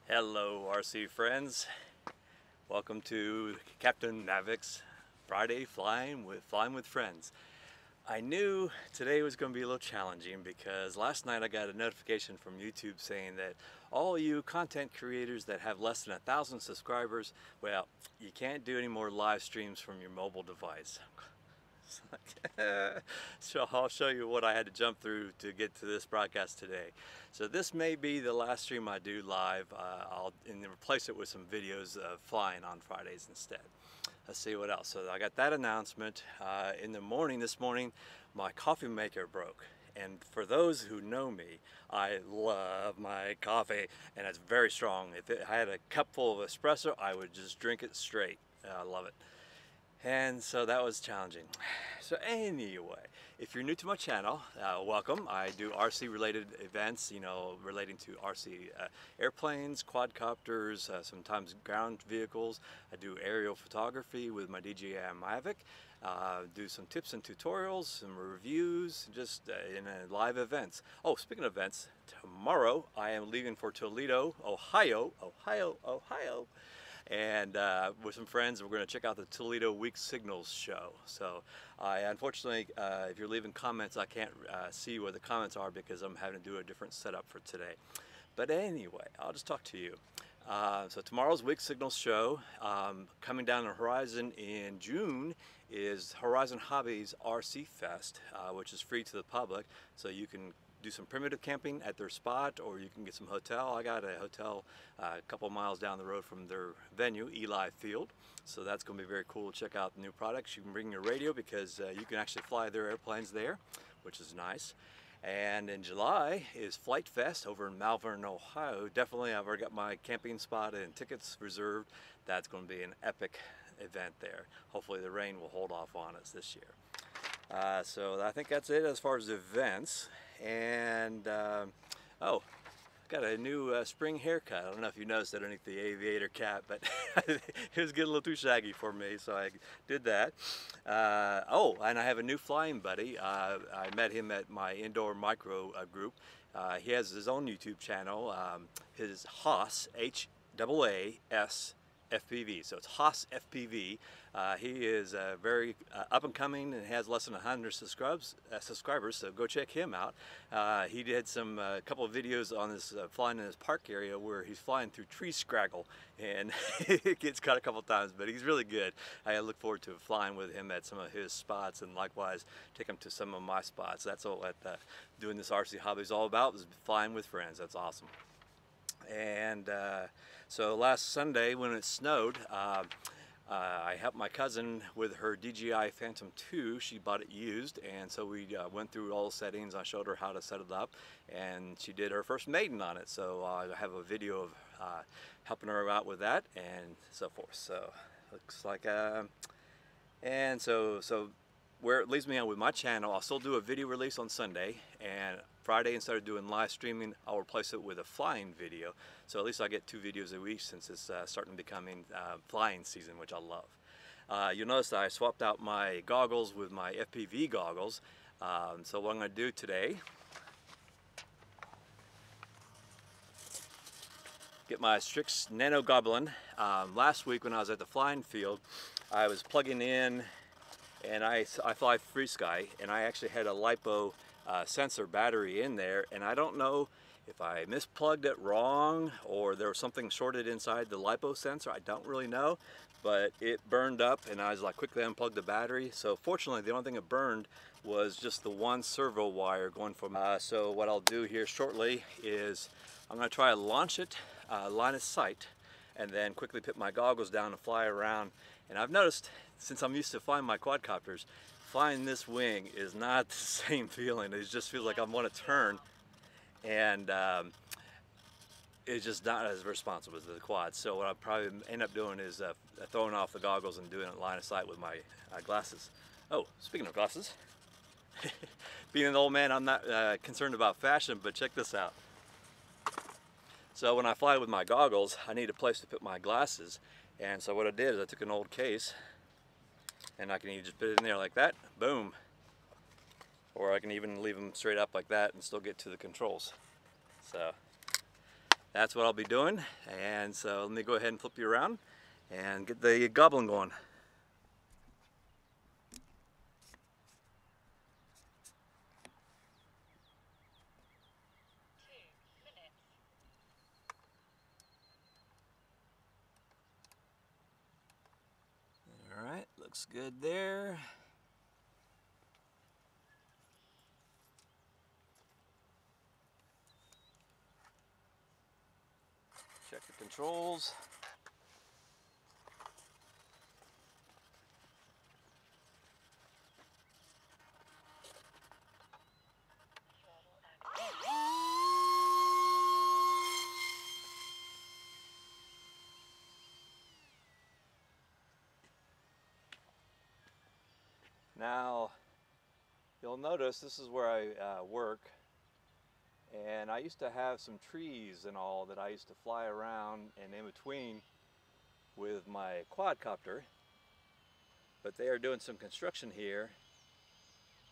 Hello RC friends, welcome to Captain Mavic's Friday Flying with Friends. I knew today was going to be a little challenging because last night I got a notification from YouTube saying that all you content creators that have less than 1,000 subscribers, well, you can't do any more live streams from your mobile device. So I'll show you what I had to jump through to get to this broadcast today. So this may be the last stream I do live. I'll replace it with some videos of flying on Fridays instead. Let's see what else. So I got that announcement. In the morning, this morning, my coffee maker broke. And for those who know me, I love my coffee, and it's very strong. If I had a cup full of espresso, I would just drink it straight. I love it. And so that was challenging. So anyway, if you're new to my channel, welcome. I do RC related events, relating to RC airplanes, quadcopters, sometimes ground vehicles. I do aerial photography with my DJI Mavic. Do some tips and tutorials, some reviews, just in live events. Oh, speaking of events, tomorrow I am leaving for Toledo, Ohio. And with some friends, we're going to check out the Toledo Weak Signals show. So unfortunately, if you're leaving comments, I can't see where the comments are because I'm having to do a different setup for today. But anyway, I'll just talk to you. So tomorrow's Weak Signals show, coming down the horizon in June, is Horizon Hobbies RC Fest, which is free to the public. So you can do some primitive camping at their spot, or you can get some hotel. I got a hotel a couple miles down the road from their venue, Eli Field. So that's going to be very cool to check out the new products. You can bring your radio because you can actually fly their airplanes there, which is nice. And in July is Flight Fest over in Malvern, Ohio. Definitely, I've already got my camping spot and tickets reserved. That's going to be an epic event there. Hopefully the rain will hold off on us this year. So I think that's it as far as events. And oh, got a new spring haircut. I don't know if you noticed it underneath the aviator cap, but it was getting a little too shaggy for me, so I did that. Oh, and I have a new flying buddy. I met him at my indoor micro group. He has his own YouTube channel. His Haas, H-A-A-S FPV, so it's Haas FPV. He is very up and coming and has less than 100 subscribers, so go check him out. He did some couple of videos on this flying in his park area where he's flying through tree scraggle, and it gets cut a couple times, but he's really good. I look forward to flying with him at some of his spots, and likewise take him to some of my spots. That's all that doing this RC hobby is all about, is flying with friends. That's awesome. And so last Sunday when it snowed, I helped my cousin with her DJI Phantom 2. She bought it used, and so we went through all the settings. I showed her how to set it up, and she did her first maiden on it. So I have a video of helping her out with that and so forth. So looks like, and so where it leaves me on with my channel, I'll still do a video release on Sunday, and Friday, instead of doing live streaming, I'll replace it with a flying video. So at least I get 2 videos a week since it's starting to becoming flying season, which I love. You'll notice that I swapped out my goggles with my FPV goggles. So what I'm going to do today, get my Stryx Nano Goblin. Last week when I was at the flying field, I was plugging in, and I fly FrSky, and I actually had a LiPo sensor battery in there, and I don't know if I misplugged it wrong or there was something shorted inside the LiPo sensor. I don't really know, but it burned up, and I was like quickly unplugged the battery. So fortunately the only thing that burned was just the one servo wire going from so what I'll do here shortly is I'm going to try to launch it line of sight, and then quickly put my goggles down and fly around. And I've noticed, since I'm used to flying my quadcopters, flying this wing is not the same feeling. It just feels like I want to turn, and it's just not as responsive as the quad. So what I'll probably end up doing is throwing off the goggles and doing it line of sight with my glasses. Oh, speaking of glasses, being an old man, I'm not concerned about fashion, but check this out. So when I fly with my goggles, I need a place to put my glasses, and so what I did is I took an old case, and I can either just put it in there like that, boom, or I can even leave them straight up like that and still get to the controls. So That's what I'll be doing. And so let me go ahead and flip you around and get the Goblin going. Alright, looks good there. Check the controls. Now, you'll notice this is where I work, and I used to have some trees and all that I used to fly around and in between with my quadcopter, but they are doing some construction here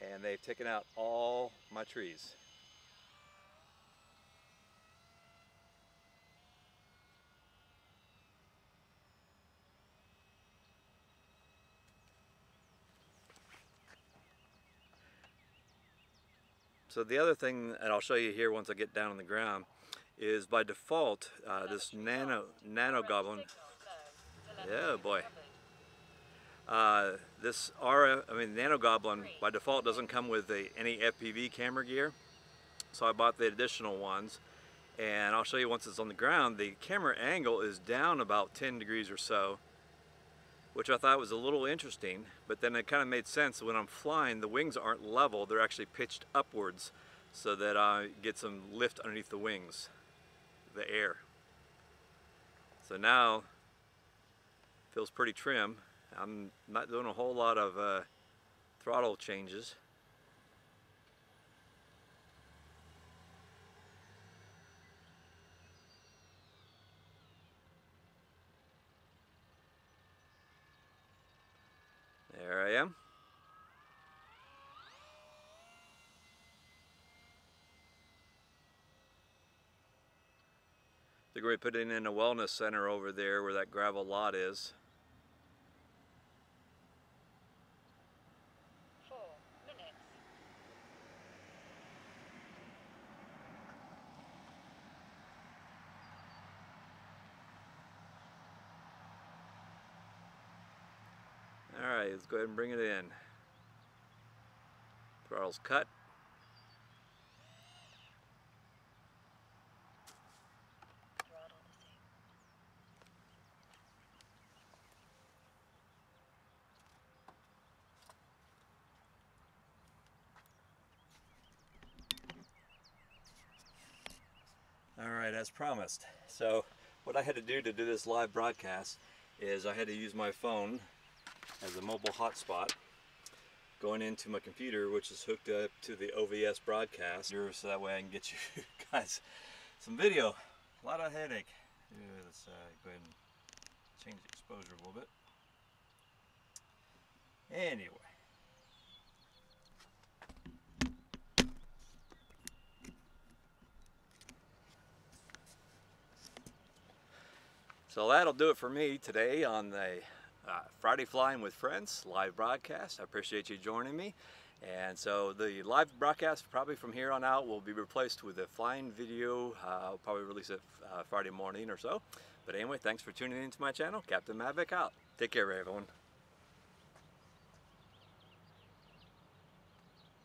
and they've taken out all my trees. So the other thing, and I'll show you here once I get down on the ground, is by default this Nano Goblin. Yeah, boy. This Nano Goblin by default doesn't come with any FPV camera gear, so I bought the additional ones. And I'll show you once it's on the ground, the camera angle is down about 10 degrees or so, which I thought was a little interesting, but then it kind of made sense. When I'm flying, the wings aren't level, they're actually pitched upwards so that I get some lift underneath the wings, the air. So now, feels pretty trim. I'm not doing a whole lot of throttle changes. There I am. They're going to be putting in a wellness center over there where that gravel lot is. 4 minutes. Alright, let's go ahead and bring it in. Throttle's cut. Alright, as promised. So what I had to do this live broadcast is I had to use my phone as a mobile hotspot going into my computer, which is hooked up to the OVS broadcast, so that way I can get you guys some video. A lot of headache. Let's go ahead and change the exposure a little bit. Anyway. So that'll do it for me today on the Friday Flying with Friends live broadcast. I appreciate you joining me. And so the live broadcast probably from here on out will be replaced with a flying video. I'll probably release it Friday morning or so. But anyway, thanks for tuning into my channel. Captain Mavic out. Take care, everyone.